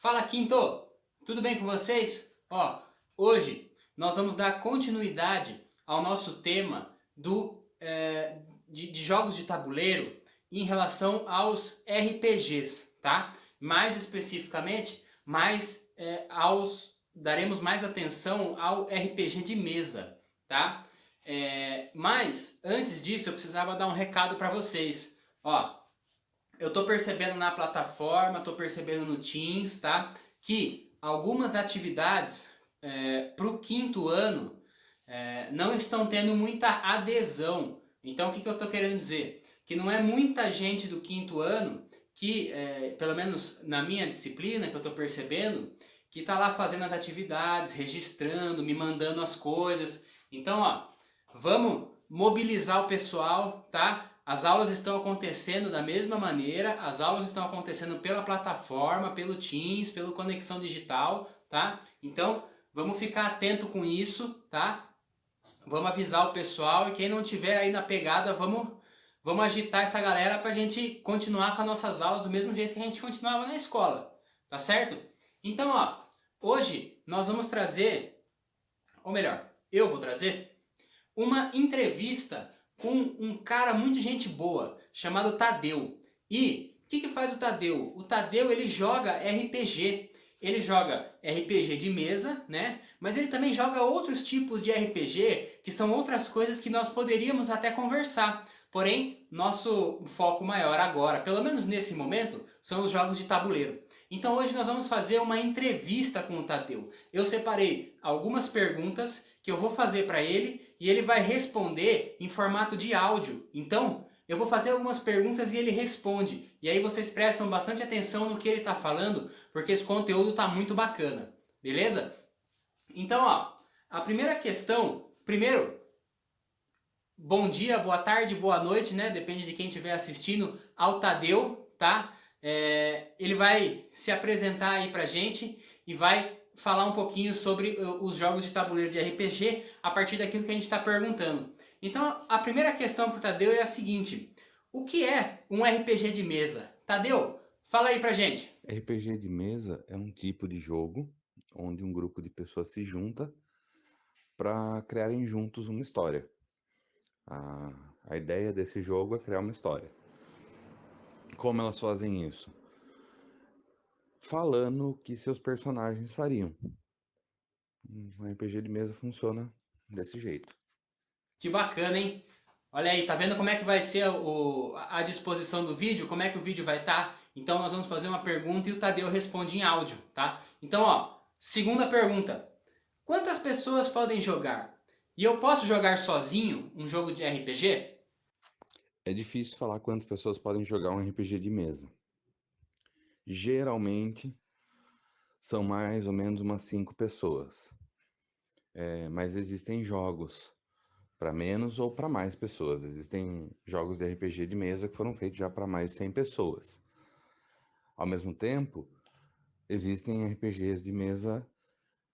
Fala Quinto, tudo bem com vocês? Hoje nós vamos dar continuidade ao nosso tema de jogos de tabuleiro em relação aos RPGs, tá? Mais especificamente, daremos mais atenção ao RPG de mesa, tá? Mas antes disso eu precisava dar um recado para vocês. Eu tô percebendo na plataforma, tô percebendo no Teams, tá? Que algumas atividades para o quinto ano não estão tendo muita adesão. Então, o que eu tô querendo dizer? Que não é muita gente do quinto ano que, pelo menos na minha disciplina, que eu tô percebendo, que tá lá fazendo as atividades, registrando, me mandando as coisas. Então, vamos mobilizar o pessoal, tá? As aulas estão acontecendo da mesma maneira, as aulas estão acontecendo pela plataforma, pelo Teams, pela conexão digital, tá? Então, vamos ficar atento com isso, tá? Vamos avisar o pessoal e quem não tiver aí na pegada, vamos agitar essa galera pra gente continuar com as nossas aulas do mesmo jeito que a gente continuava na escola, tá certo? Então, hoje nós vamos trazer, ou melhor, eu vou trazer uma entrevista com um cara muito gente boa, chamado Tadeu. E o que faz o Tadeu? O Tadeu ele joga RPG. Ele joga RPG de mesa, né? Mas ele também joga outros tipos de RPG, que são outras coisas que nós poderíamos até conversar. Porém, nosso foco maior agora, pelo menos nesse momento, são os jogos de tabuleiro. Então hoje nós vamos fazer uma entrevista com o Tadeu. Eu separei algumas perguntas que eu vou fazer para ele e ele vai responder em formato de áudio. Então, eu vou fazer algumas perguntas e ele responde. E aí vocês prestam bastante atenção no que ele está falando, porque esse conteúdo está muito bacana. Beleza? Então, a primeira questão, primeiro, bom dia, boa tarde, boa noite, né? Depende de quem estiver assistindo, ao Tadeu, tá? Ele vai se apresentar aí pra gente e vai falar um pouquinho sobre os jogos de tabuleiro de RPG a partir daquilo que a gente está perguntando. Então, a primeira questão pro Tadeu é a seguinte: o que é um RPG de mesa? Tadeu, fala aí pra gente. RPG de mesa é um tipo de jogo onde um grupo de pessoas se junta para criarem juntos uma história. A ideia desse jogo é criar uma história. Como elas fazem isso? Falando o que seus personagens fariam. Um RPG de mesa funciona desse jeito. Que bacana, hein? Olha aí, tá vendo como é que vai ser a disposição do vídeo? Como é que o vídeo vai estar? Então nós vamos fazer uma pergunta e o Tadeu responde em áudio, tá? Então, segunda pergunta. Quantas pessoas podem jogar? E eu posso jogar sozinho um jogo de RPG? É difícil falar quantas pessoas podem jogar um RPG de mesa. Geralmente são mais ou menos umas 5 pessoas. Mas existem jogos para menos ou para mais pessoas. Existem jogos de RPG de mesa que foram feitos já para mais de 100 pessoas. Ao mesmo tempo, existem RPGs de mesa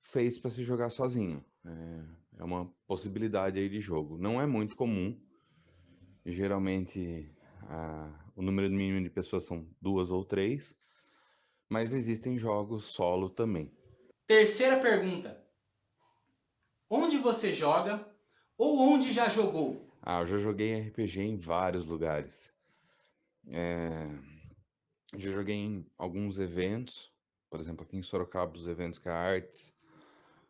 feitos para se jogar sozinho. É uma possibilidade aí de jogo. Não é muito comum. Geralmente, o número mínimo de pessoas são 2 ou 3, mas existem jogos solo também. Terceira pergunta. Onde você joga ou onde já jogou? Eu já joguei RPG em vários lugares. Já joguei em alguns eventos, por exemplo, aqui em Sorocaba, os eventos que a Arts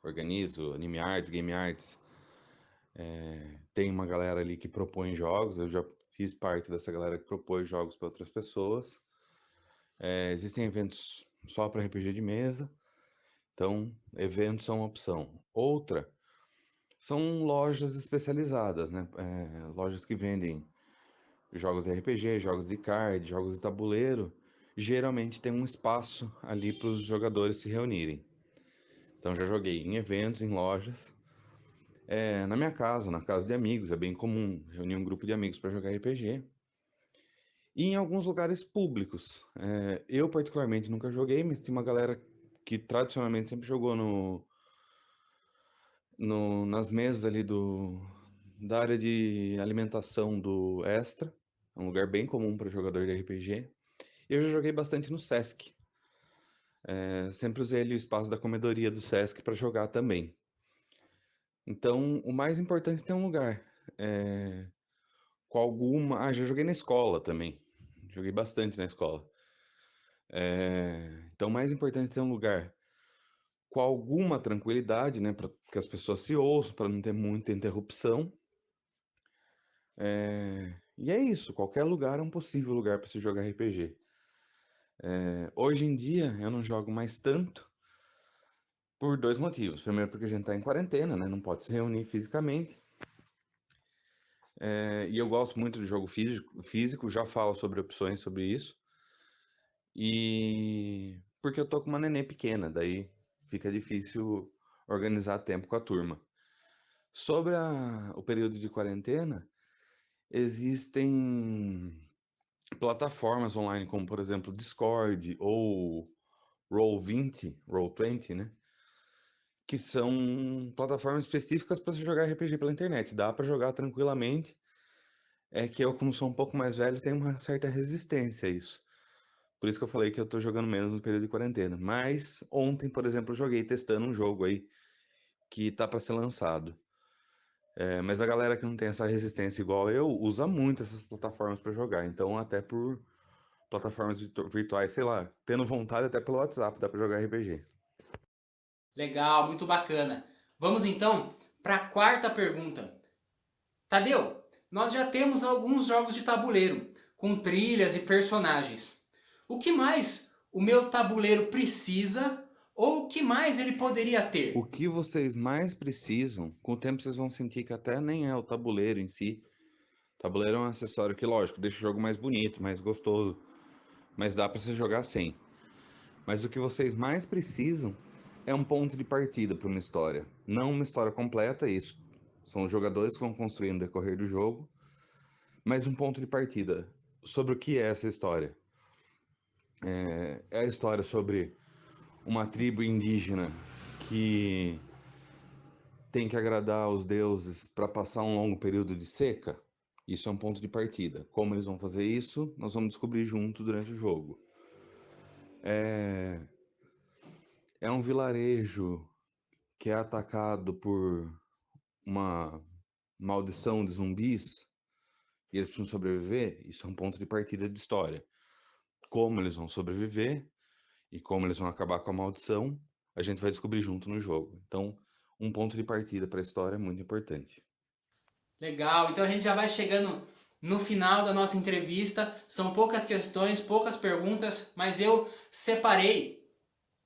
organizo, Anime Arts, Game Arts. Tem uma galera ali que propõe jogos, eu já fiz parte dessa galera que propõe jogos para outras pessoas. Existem eventos só para RPG de mesa, então eventos são uma opção. Outra são lojas especializadas, né? Lojas que vendem jogos de RPG, jogos de card, jogos de tabuleiro. Geralmente tem um espaço ali para os jogadores se reunirem. Então já joguei em eventos, em lojas. Na minha casa, na casa de amigos, é bem comum reunir um grupo de amigos para jogar RPG. E em alguns lugares públicos. Eu, particularmente, nunca joguei, mas tem uma galera que tradicionalmente sempre jogou nas mesas ali da área de alimentação do Extra. É um lugar bem comum para jogador de RPG. Eu já joguei bastante no Sesc. sempre usei ali o espaço da comedoria do Sesc para jogar também. Então, o mais importante é ter um lugar. eh, com alguma. Ah, já joguei na escola também. Joguei bastante na escola. Então, o mais importante é ter um lugar com alguma tranquilidade, né? Para que as pessoas se ouçam, para não ter muita interrupção. E é isso, qualquer lugar é um possível lugar para se jogar RPG. Hoje em dia eu não jogo mais tanto por dois motivos. Primeiro, porque a gente está em quarentena, né? Não pode se reunir fisicamente. E eu gosto muito do jogo físico, já falo sobre opções sobre isso. E porque eu tô com uma nenê pequena, daí fica difícil organizar tempo com a turma. Sobre o período de quarentena, existem plataformas online como, por exemplo, Discord ou Roll20, Roll20, né? Que são plataformas específicas para você jogar RPG pela internet. Dá para jogar tranquilamente. É que eu, como sou um pouco mais velho, tenho uma certa resistência a isso. Por isso que eu falei que eu tô jogando menos no período de quarentena. Mas ontem, por exemplo, eu joguei testando um jogo aí que tá para ser lançado. Mas a galera que não tem essa resistência igual eu usa muito essas plataformas para jogar. Então, até por plataformas virtuais, sei lá, tendo vontade até pelo WhatsApp dá para jogar RPG. Legal, muito bacana. Vamos então para a quarta pergunta. Tadeu, nós já temos alguns jogos de tabuleiro, com trilhas e personagens. O que mais o meu tabuleiro precisa ou o que mais ele poderia O ter? que vocês mais precisam, com o tempo vocês vão sentir que até nem é o tabuleiro em si. O tabuleiro é um acessório que, lógico, deixa o jogo mais bonito, mais gostoso, mas dá para você jogar sem. Mas o que vocês mais precisam é um ponto de partida para uma história. Não uma história completa, isso. São os jogadores que vão construir no decorrer do jogo, mas um ponto de partida. Sobre o que é essa história? É a história sobre uma tribo indígena que tem que agradar aos deuses para passar um longo período de seca. Isso é um ponto de partida. Como eles vão fazer isso, nós vamos descobrir junto durante o jogo. É um vilarejo que é atacado por uma maldição de zumbis e eles precisam sobreviver. Isso é um ponto de partida de história. Como eles vão sobreviver e como eles vão acabar com a maldição, a gente vai descobrir junto no jogo. Então, um ponto de partida para a história é muito importante. Legal, então a gente já vai chegando no final da nossa entrevista. São poucas questões, poucas perguntas, mas eu separei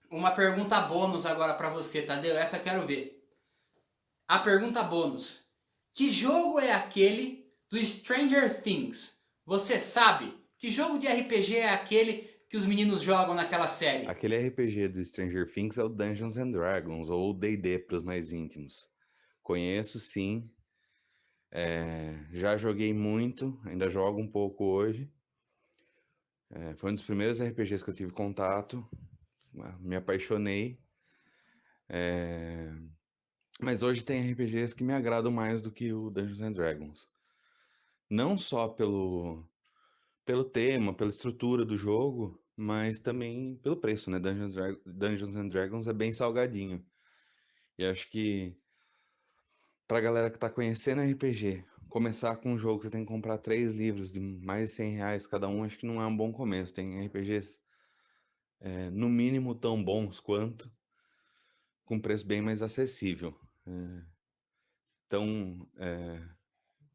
uma pergunta bônus agora para você, Tadeu. Essa eu quero ver. A pergunta bônus: que jogo é aquele do Stranger Things? Você sabe? Que jogo de RPG é aquele que os meninos jogam naquela série? Aquele RPG do Stranger Things é o Dungeons and Dragons, ou D&D para os mais íntimos. Conheço, sim. Já joguei muito, ainda jogo um pouco hoje. Foi um dos primeiros RPGs que eu tive contato. Me apaixonei. Mas hoje tem RPGs que me agradam mais do que o Dungeons and Dragons. Não só pelo tema, pela estrutura do jogo, mas também pelo preço, né? Dungeons and Dragons é bem salgadinho. E acho que pra galera que tá conhecendo RPG, começar com um jogo que você tem que comprar 3 livros de mais de R$ 100 cada um, acho que não é um bom começo. Tem RPGs, no mínimo, tão bons quanto, com preço bem mais acessível. Então,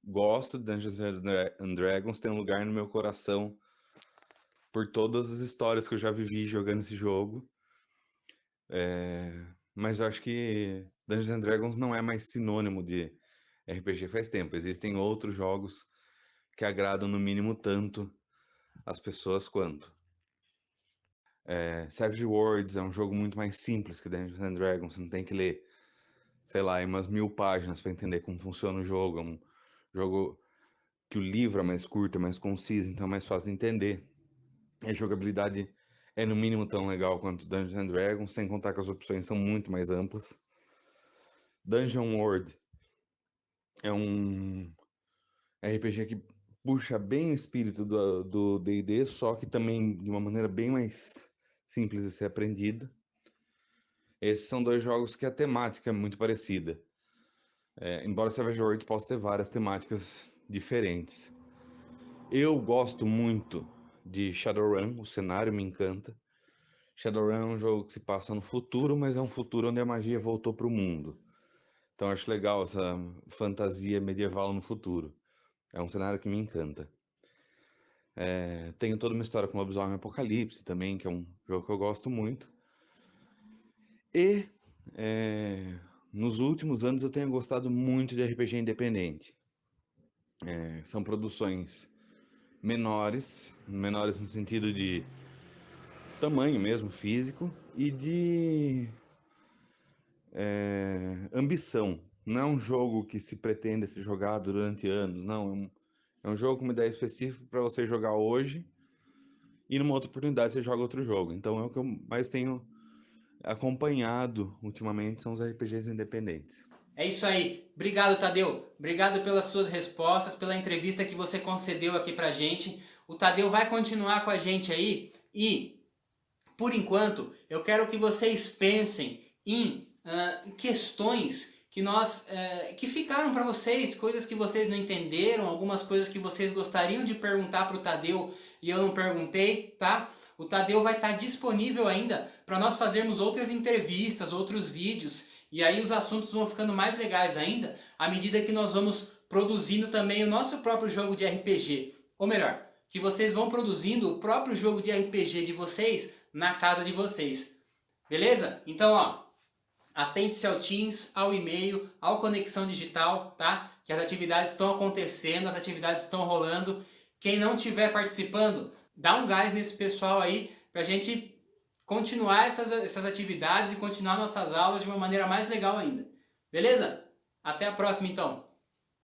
gosto de Dungeons and Dragons, tem um lugar no meu coração por todas as histórias que eu já vivi jogando esse jogo. Mas eu acho que Dungeons and Dragons não é mais sinônimo de RPG faz tempo. Existem outros jogos que agradam no mínimo tanto as pessoas quanto. Savage Worlds é um jogo muito mais simples que Dungeons and Dragons. Você não tem que ler, sei lá, umas 1000 páginas para entender como funciona o jogo. É um jogo que o livro é mais curto, é mais conciso, então é mais fácil de entender. A jogabilidade é no mínimo tão legal quanto Dungeons and Dragons, sem contar que as opções são muito mais amplas. Dungeon World é um RPG que puxa bem o espírito do D&D, só que também de uma maneira bem mais simples de ser aprendida. Esses são dois jogos que a temática é muito parecida. Embora Savage Worlds possa ter várias temáticas diferentes. Eu gosto muito de Shadowrun, o cenário me encanta. Shadowrun é um jogo que se passa no futuro, mas é um futuro onde a magia voltou para o mundo. Então acho legal essa fantasia medieval no futuro. É um cenário que me encanta. Tenho toda uma história com Lobisomem Apocalipse também, que é um jogo que eu gosto muito. E nos últimos anos eu tenho gostado muito de RPG independente. São produções menores no sentido de tamanho mesmo, físico, e de ambição. Não é um jogo que se pretende ser jogado durante anos, não. É um jogo com uma ideia específica para você jogar hoje e numa outra oportunidade você joga outro jogo. Então é o que eu mais tenho acompanhado ultimamente, são os RPGs independentes. É isso aí. Obrigado, Tadeu. Obrigado pelas suas respostas, pela entrevista que você concedeu aqui pra gente. O Tadeu vai continuar com a gente aí e, por enquanto, eu quero que vocês pensem em questões que ficaram para vocês, coisas que vocês não entenderam, algumas coisas que vocês gostariam de perguntar para o Tadeu e eu não perguntei, tá? O Tadeu vai estar disponível ainda para nós fazermos outras entrevistas, outros vídeos, e aí os assuntos vão ficando mais legais ainda à medida que nós vamos produzindo também o nosso próprio jogo de RPG. Ou melhor, que vocês vão produzindo o próprio jogo de RPG de vocês na casa de vocês. Beleza? Então, ó, atente-se ao Teams, ao e-mail, ao Conexão Digital, tá? Que as atividades estão acontecendo, as atividades estão rolando. Quem não estiver participando, dá um gás nesse pessoal aí pra gente continuar essas atividades e continuar nossas aulas de uma maneira mais legal ainda. Beleza? Até a próxima então!